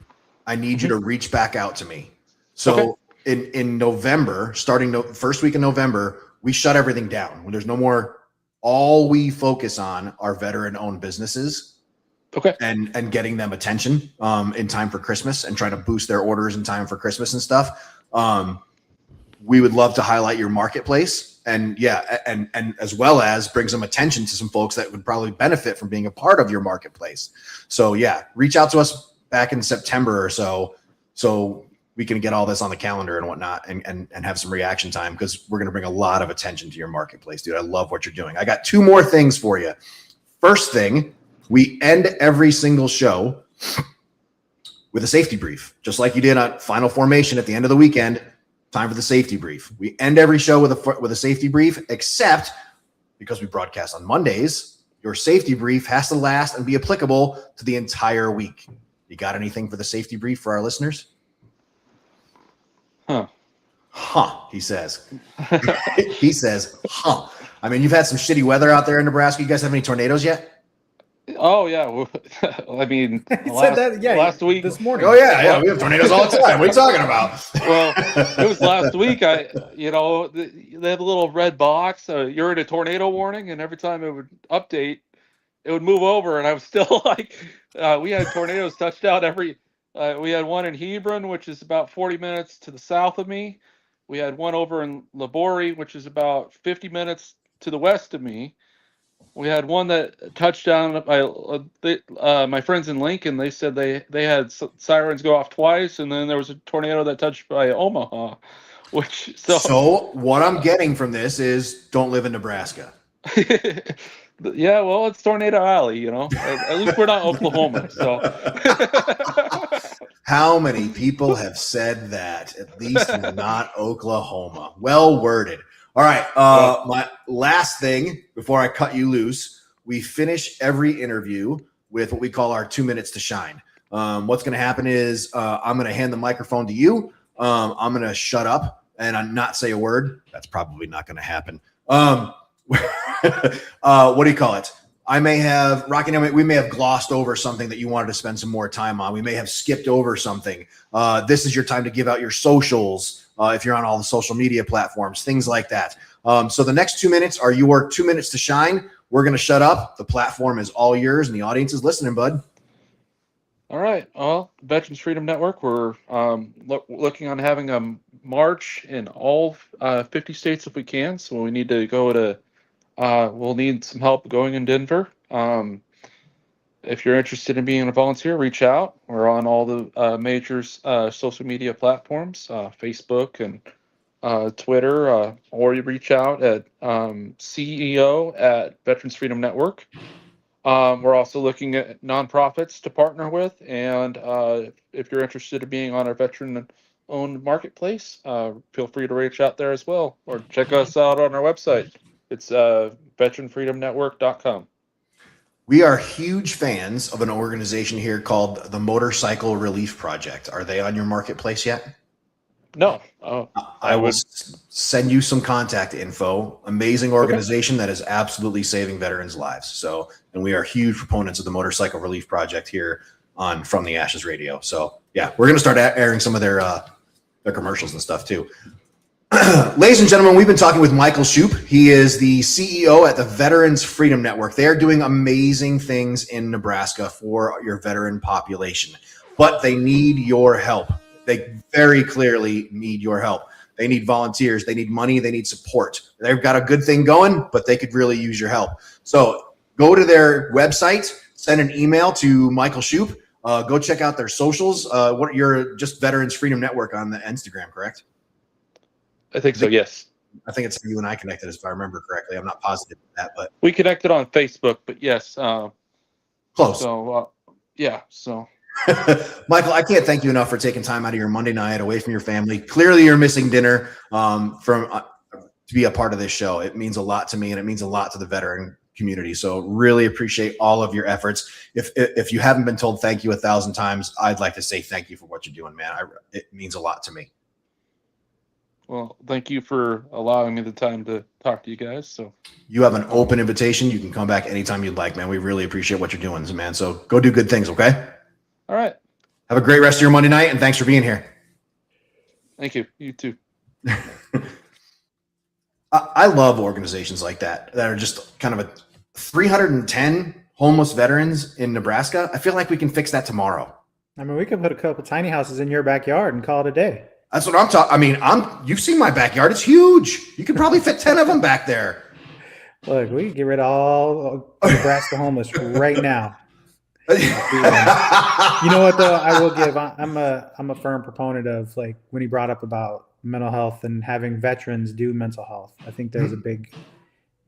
I need you to reach back out to me. So in November, starting first week in November, we shut everything down. When there's no more, all we focus on are veteran-owned businesses. Okay. And getting them attention in time for Christmas and trying to boost their orders in time for Christmas and stuff. We would love to highlight your marketplace and as well as bring some attention to some folks that would probably benefit from being a part of your marketplace. So reach out to us back in September or so we can get all this on the calendar and whatnot and have some reaction time, because we're going to bring a lot of attention to your marketplace, dude. I love what you're doing. I got 2 more things for you. First thing, we end every single show with a safety brief, just like you did on Final Formation at the end of the weekend. Time for the safety brief. We end every show with a safety brief, except because we broadcast on Mondays, your safety brief has to last and be applicable to the entire week. You got anything for the safety brief for our listeners? He says. He says, I mean, you've had some shitty weather out there in Nebraska. You guys have any tornadoes yet? Oh yeah, I mean, last week, this morning. Oh yeah, we have tornadoes all the time. What are you talking about? Well, it was last week. They have a little red box. You're in a tornado warning, and every time it would update, it would move over, and I was still like, we had tornadoes touched out every. We had one in Hebron, which is about 40 minutes to the south of me. We had one over in Labori, which is about 50 minutes to the west of me. We had one that touched down. My friends in Lincoln, they said they had sirens go off twice, and then there was a tornado that touched by Omaha. So what I'm getting from this is, don't live in Nebraska. Yeah, well, it's Tornado Alley, At least we're not Oklahoma. So, how many people have said that? At least we're not Oklahoma. Well worded. All right. My last thing before I cut you loose, we finish every interview with what we call our 2 minutes to shine. What's going to happen is I'm going to hand the microphone to you. I'm going to shut up and not say a word. That's probably not going to happen. What do you call it? We may have glossed over something that you wanted to spend some more time on. We may have skipped over something. This is your time to give out your socials. If you're on all the social media platforms, things like that. So the next 2 minutes are your 2 minutes to shine. We're going to shut up. The platform is all yours, and the audience is listening, bud. All right. Well, Veterans Freedom Network, we're looking on having a march in all 50 states if we can. So we need to go to, we'll need some help going in Denver. If you're interested in being a volunteer, reach out. We're on all the major social media platforms, Facebook and Twitter, or you reach out at CEO at Veterans Freedom Network. We're also looking at nonprofits to partner with, and if you're interested in being on our veteran-owned marketplace, feel free to reach out there as well, or check us out on our website. It's veteranfreedomnetwork.com. We are huge fans of an organization here called the Motorcycle Relief Project. Are they on your marketplace yet? No. I will send you some contact info. Amazing organization that is absolutely saving veterans' lives. And we are huge proponents of the Motorcycle Relief Project here on From the Ashes Radio. So yeah, we're going to start airing some of their commercials and stuff too. Ladies and gentlemen, we've been talking with Michael Schoop. He is the CEO at the Veterans Freedom Network. They are doing amazing things in Nebraska for your veteran population, but they need your help. They very clearly need your help. They need volunteers. They need money. They need support. They've got a good thing going, but they could really use your help. So go to their website, send an email to Michael Schoop. Go check out their socials. You're just Veterans Freedom Network on the Instagram, correct? I think so, yes. I think it's you and I connected, if I remember correctly. I'm not positive of that, but We connected on Facebook, but yes. close. So yeah. So Michael, I can't thank you enough for taking time out of your Monday night away from your family. Clearly, you're missing dinner to be a part of this show. It means a lot to me, and it means a lot to the veteran community. So really appreciate all of your efforts. If you haven't been told thank you 1,000 times, I'd like to say thank you for what you're doing, man. It means a lot to me. well, thank you for allowing me the time to talk to you guys. So You have an open invitation. You can come back anytime you'd like, man. We really appreciate what you're doing, man. So go do good things, okay? all right. Have a great rest of your Monday night, and thanks for being here. Thank you. You too. I love organizations like that are just kind of a 310 homeless veterans in Nebraska. I feel like we can fix that tomorrow. I mean, we could put a couple tiny houses in your backyard and call it a day. That's what I'm talking. I mean, you've seen my backyard. It's huge. You could probably fit 10 of them back there. Look, we can get rid of all Nebraska homeless right now. You know what though? I will give. I'm a firm proponent of, like, when he brought up about mental health and having veterans do mental health. I think there's a big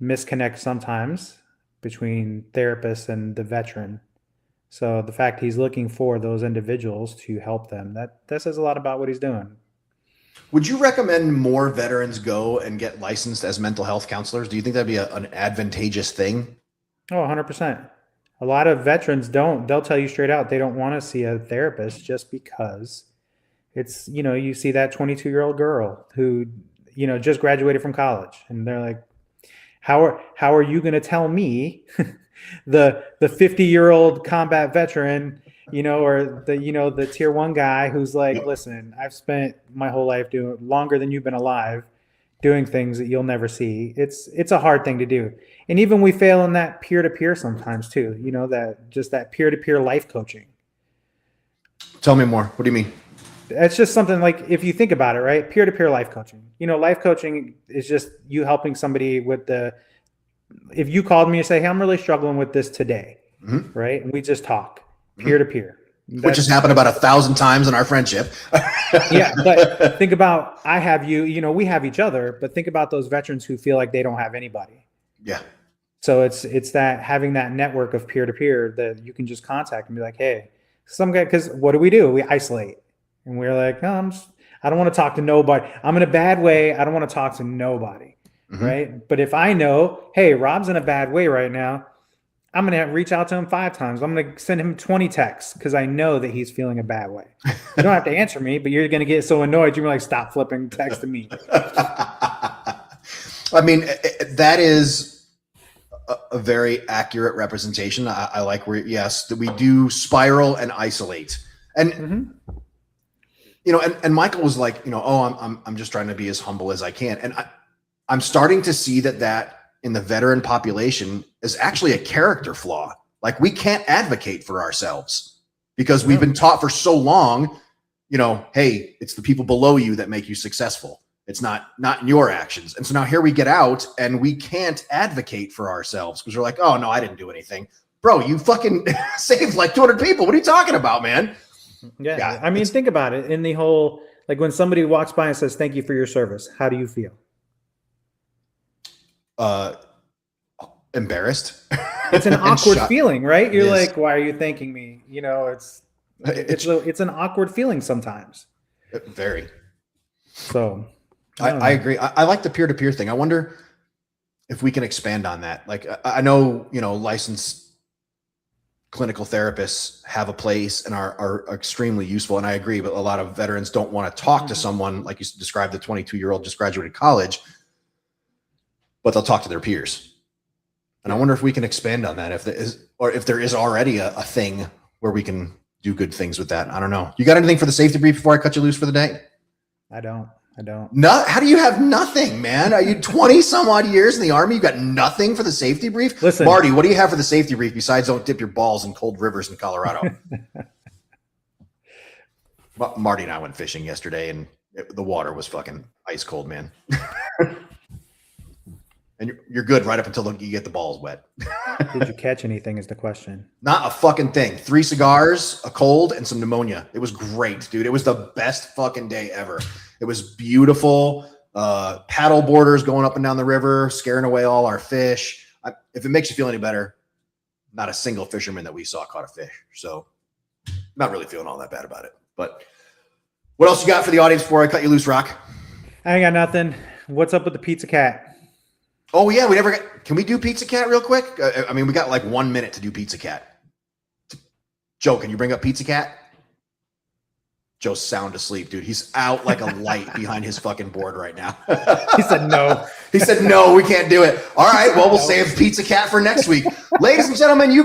misconnect sometimes between therapists and the veteran. So the fact he's looking for those individuals to help them, that says a lot about what he's doing. Would you recommend more veterans go and get licensed as mental health counselors? Do you think that'd be an advantageous thing? Oh, 100%. A lot of veterans don't. They'll tell you straight out they don't want to see a therapist just because it's, you see that 22-year-old girl who, just graduated from college, and they're like, how are you going to tell me, the 50-year-old combat veteran, or the tier 1 guy who's like, listen, I've spent my whole life doing longer than you've been alive, doing things that you'll never see. It's a hard thing to do. And even we fail in that peer-to-peer sometimes too, that peer-to-peer life coaching. Tell me more. What do you mean? It's just something like, if you think about it, right? Peer-to-peer life coaching. Life coaching is just you helping somebody with if you called me and say, hey, I'm really struggling with this today, right? And we just talk peer-to-peer. Which has happened about 1,000 times in our friendship. Yeah, but think about, I have you, we have each other, but think about those veterans who feel like they don't have anybody. Yeah. So it's that having that network of peer-to-peer that you can just contact and be like, hey, some guy, because what do? We isolate. And we're like, no, I don't want to talk to nobody. I'm in a bad way. I don't want to talk to nobody, right? But if I know, hey, Rob's in a bad way right now, I'm going to reach out to him 5 times. I'm going to send him 20 texts because I know that he's feeling a bad way. You don't have to answer me, but you're going to get so annoyed. You're like, stop flipping text to me. I mean, that is a very accurate representation. I like where, yes, that we do spiral and isolate. And, and Michael was like, I'm just trying to be as humble as I can. And I'm starting to see that in the veteran population is actually a character flaw. Like, we can't advocate for ourselves because we've been taught for so long, hey, it's the people below you that make you successful. It's not in your actions. And so now here we get out and we can't advocate for ourselves because we're like, oh no, I didn't do anything. Bro, you fucking saved like 200 people. What are you talking about, man? Yeah. I mean, think about it in the whole, like, when somebody walks by and says, thank you for your service, how do you feel? Embarrassed. It's an awkward feeling, right? You're like, why are you thanking me? It's an awkward feeling sometimes. Very. So I agree. I like the peer-to-peer thing. I wonder if we can expand on that. Like, I know, licensed clinical therapists have a place and are extremely useful. And I agree, but a lot of veterans don't want to talk to someone like you described, the 22-year-old just graduated college, but they'll talk to their peers. And I wonder if we can expand on that, if there is already a thing where we can do good things with that. I don't know. You got anything for the safety brief before I cut you loose for the day? I don't. No, how do you have nothing, man? Are you 20 some odd years in the Army? You got nothing for the safety brief? Listen, Marty, what do you have for the safety brief besides don't dip your balls in cold rivers in Colorado? Marty and I went fishing yesterday, and the water was fucking ice cold, man. And you're good right up until you get the balls wet. Did you catch anything is the question. Not a fucking thing. 3 cigars, a cold, and some pneumonia. It was great, dude. It was the best fucking day ever. It was beautiful. paddle boarders going up and down the river, scaring away all our fish. If it makes you feel any better, not a single fisherman that we saw caught a fish. So not really feeling all that bad about it. But what else you got for the audience before I cut you loose, Rock? I ain't got nothing. What's up with the Pizza Cat? Oh, yeah. Can we do Pizza Cat real quick? I mean, we got like 1 minute to do Pizza Cat. Joe, can you bring up Pizza Cat? Joe's sound asleep, dude. He's out like a light behind his fucking board right now. He said no. He said, no, we can't do it. All right. Well, we'll save Pizza Cat for next week. Ladies and gentlemen, you